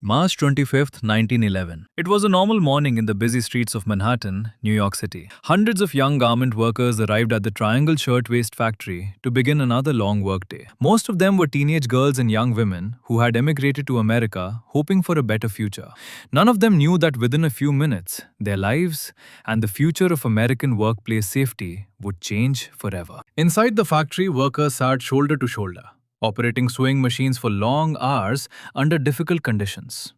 March 25th, 1911. It was a normal morning in the busy streets of Manhattan, New York City. Hundreds of young garment workers arrived at the Triangle Shirtwaist Factory to begin another long workday. Most of them were teenage girls and young women who had emigrated to America hoping for a better future. None of them knew that within a few minutes, their lives and the future of American workplace safety would change forever. Inside the factory, workers sat shoulder to shoulder, operating sewing machines for long hours under difficult conditions.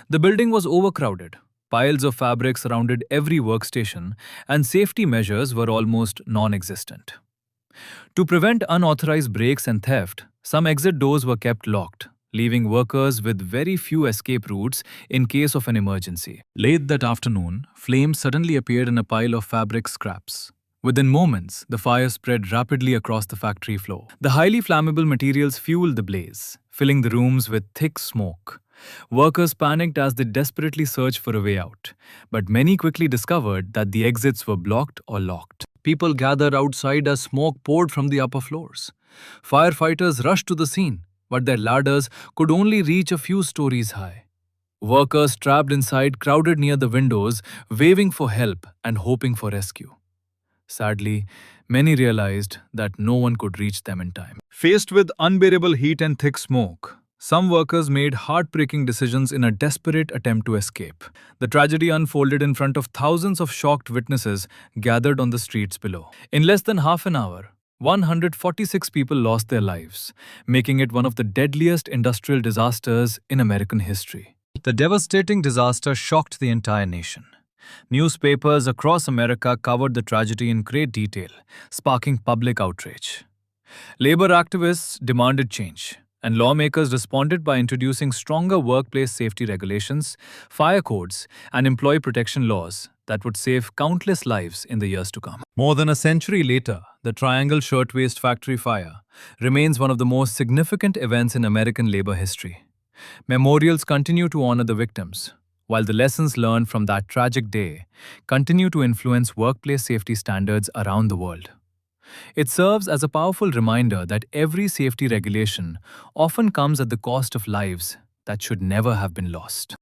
The building was overcrowded. Piles of fabric surrounded every workstation, and safety measures were almost non-existent. To prevent unauthorized breaks and theft, some exit doors were kept locked, leaving workers with very few escape routes in case of an emergency. Late that afternoon, flames suddenly appeared in a pile of fabric scraps. Within moments, the fire spread rapidly across the factory floor. The highly flammable materials fueled the blaze, filling the rooms with thick smoke. Workers panicked as they desperately searched for a way out, but many quickly discovered that the exits were blocked or locked. People gathered outside as smoke poured from the upper floors. Firefighters rushed to the scene, but their ladders could only reach a few stories high. Workers trapped inside crowded near the windows, waving for help and hoping for rescue. Sadly, many realized that no one could reach them in time. Faced with unbearable heat and thick smoke, some workers made heartbreaking decisions in a desperate attempt to escape. The tragedy unfolded in front of thousands of shocked witnesses gathered on the streets below. In less than half an hour, 146 people lost their lives, making it one of the deadliest industrial disasters in American history. The devastating disaster shocked the entire nation. Newspapers across America covered the tragedy in great detail, sparking public outrage. Labor activists demanded change, and lawmakers responded by introducing stronger workplace safety regulations, fire codes, and employee protection laws that would save countless lives in the years to come. More than a century later, the Triangle Shirtwaist Factory Fire remains one of the most significant events in American labor history. Memorials continue to honor the victims, while the lessons learned from that tragic day continue to influence workplace safety standards around the world. It serves as a powerful reminder that every safety regulation often comes at the cost of lives that should never have been lost.